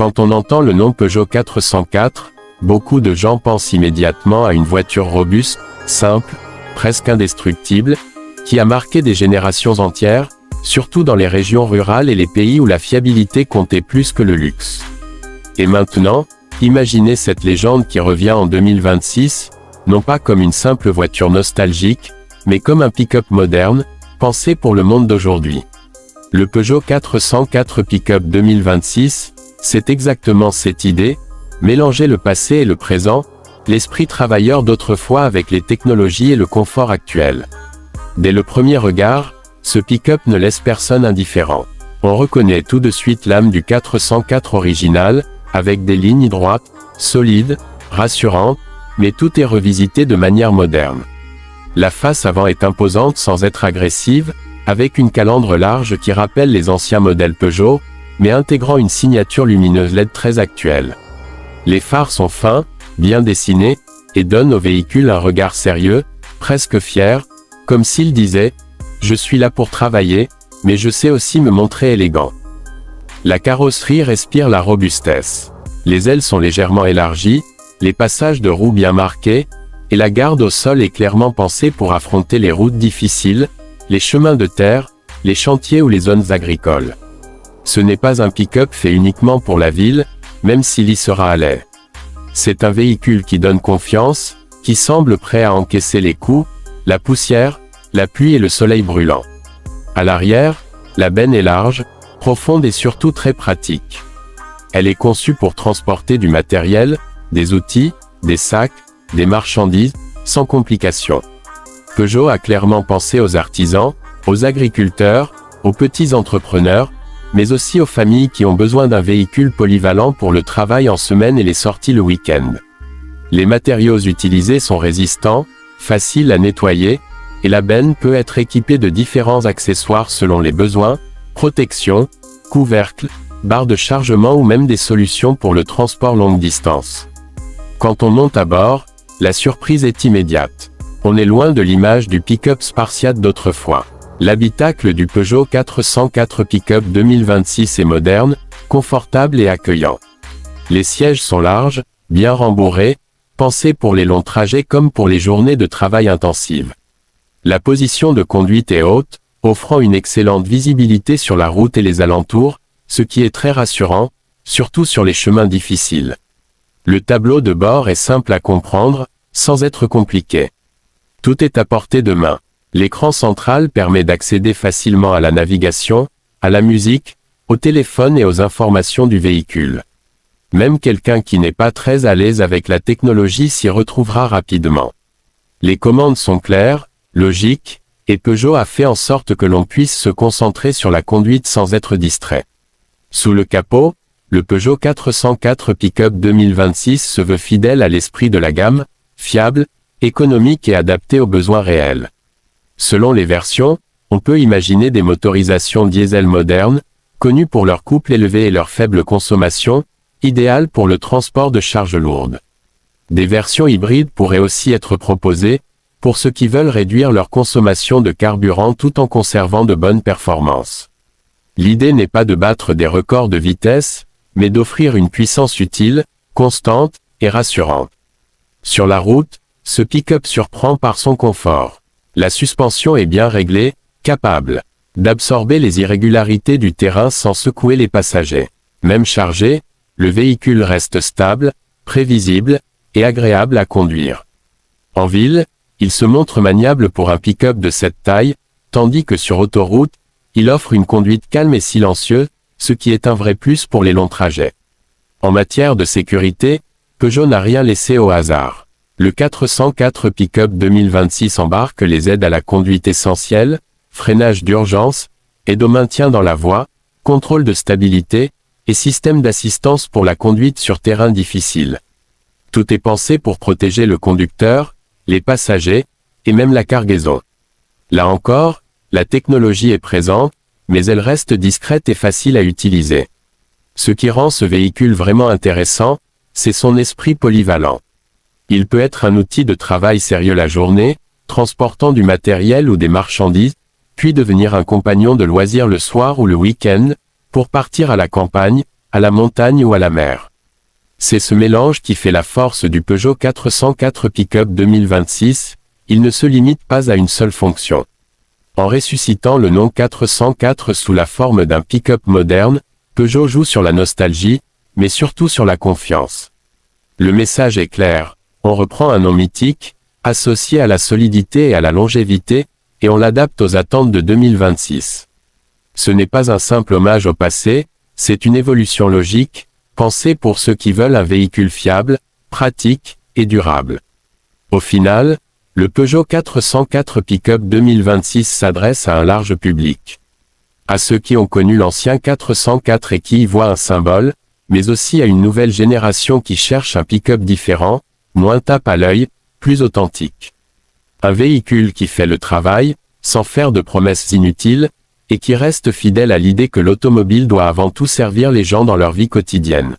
Quand on entend le nom Peugeot 404, beaucoup de gens pensent immédiatement à une voiture robuste, simple, presque indestructible, qui a marqué des générations entières, surtout dans les régions rurales et les pays où la fiabilité comptait plus que le luxe. Et maintenant, imaginez cette légende qui revient en 2026, non pas comme une simple voiture nostalgique, mais comme un pick-up moderne, pensé pour le monde d'aujourd'hui. Le Peugeot 404 Pick-up 2026, c'est exactement cette idée, mélanger le passé et le présent, l'esprit travailleur d'autrefois avec les technologies et le confort actuel. Dès le premier regard, ce pick-up ne laisse personne indifférent. On reconnaît tout de suite l'âme du 404 original, avec des lignes droites, solides, rassurantes, mais tout est revisité de manière moderne. La face avant est imposante sans être agressive, avec une calandre large qui rappelle les anciens modèles Peugeot, mais intégrant une signature lumineuse LED très actuelle. Les phares sont fins, bien dessinés, et donnent au véhicule un regard sérieux, presque fier, comme s'il disait « Je suis là pour travailler, mais je sais aussi me montrer élégant ». La carrosserie respire la robustesse. Les ailes sont légèrement élargies, les passages de roues bien marqués, et la garde au sol est clairement pensée pour affronter les routes difficiles, les chemins de terre, les chantiers ou les zones agricoles. Ce n'est pas un pick-up fait uniquement pour la ville, même s'il y sera à l'aise. C'est un véhicule qui donne confiance, qui semble prêt à encaisser les coups, la poussière, la pluie et le soleil brûlant. À l'arrière, la benne est large, profonde et surtout très pratique. Elle est conçue pour transporter du matériel, des outils, des sacs, des marchandises, sans complications. Peugeot a clairement pensé aux artisans, aux agriculteurs, aux petits entrepreneurs, mais aussi aux familles qui ont besoin d'un véhicule polyvalent pour le travail en semaine et les sorties le week-end. Les matériaux utilisés sont résistants, faciles à nettoyer, et la benne peut être équipée de différents accessoires selon les besoins, protection, couvercle, barre de chargement ou même des solutions pour le transport longue distance. Quand on monte à bord, la surprise est immédiate. On est loin de l'image du pick-up spartiate d'autrefois. L'habitacle du Peugeot 404 Pick-up 2026 est moderne, confortable et accueillant. Les sièges sont larges, bien rembourrés, pensés pour les longs trajets comme pour les journées de travail intensives. La position de conduite est haute, offrant une excellente visibilité sur la route et les alentours, ce qui est très rassurant, surtout sur les chemins difficiles. Le tableau de bord est simple à comprendre, sans être compliqué. Tout est à portée de main. L'écran central permet d'accéder facilement à la navigation, à la musique, au téléphone et aux informations du véhicule. Même quelqu'un qui n'est pas très à l'aise avec la technologie s'y retrouvera rapidement. Les commandes sont claires, logiques, et Peugeot a fait en sorte que l'on puisse se concentrer sur la conduite sans être distrait. Sous le capot, le Peugeot 404 Pick-up 2026 se veut fidèle à l'esprit de la gamme, fiable, économique et adapté aux besoins réels. Selon les versions, on peut imaginer des motorisations diesel modernes, connues pour leur couple élevé et leur faible consommation, idéales pour le transport de charges lourdes. Des versions hybrides pourraient aussi être proposées, pour ceux qui veulent réduire leur consommation de carburant tout en conservant de bonnes performances. L'idée n'est pas de battre des records de vitesse, mais d'offrir une puissance utile, constante et rassurante. Sur la route, ce pick-up surprend par son confort. La suspension est bien réglée, capable d'absorber les irrégularités du terrain sans secouer les passagers. Même chargé, le véhicule reste stable, prévisible et agréable à conduire. En ville, il se montre maniable pour un pick-up de cette taille, tandis que sur autoroute, il offre une conduite calme et silencieuse, ce qui est un vrai plus pour les longs trajets. En matière de sécurité, Peugeot n'a rien laissé au hasard. Le 404 Pick-up 2026 embarque les aides à la conduite essentielle, freinage d'urgence, aide au maintien dans la voie, contrôle de stabilité, et système d'assistance pour la conduite sur terrain difficile. Tout est pensé pour protéger le conducteur, les passagers, et même la cargaison. Là encore, la technologie est présente, mais elle reste discrète et facile à utiliser. Ce qui rend ce véhicule vraiment intéressant, c'est son esprit polyvalent. Il peut être un outil de travail sérieux la journée, transportant du matériel ou des marchandises, puis devenir un compagnon de loisirs le soir ou le week-end, pour partir à la campagne, à la montagne ou à la mer. C'est ce mélange qui fait la force du Peugeot 404 Pick-up 2026, il ne se limite pas à une seule fonction. En ressuscitant le nom 404 sous la forme d'un pick-up moderne, Peugeot joue sur la nostalgie, mais surtout sur la confiance. Le message est clair, on reprend un nom mythique, associé à la solidité et à la longévité, et on l'adapte aux attentes de 2026. Ce n'est pas un simple hommage au passé, c'est une évolution logique, pensée pour ceux qui veulent un véhicule fiable, pratique et durable. Au final, le Peugeot 404 Pick-up 2026 s'adresse à un large public. À ceux qui ont connu l'ancien 404 et qui y voient un symbole, mais aussi à une nouvelle génération qui cherche un pick-up différent, moins tape à l'œil, plus authentique. Un véhicule qui fait le travail, sans faire de promesses inutiles, et qui reste fidèle à l'idée que l'automobile doit avant tout servir les gens dans leur vie quotidienne.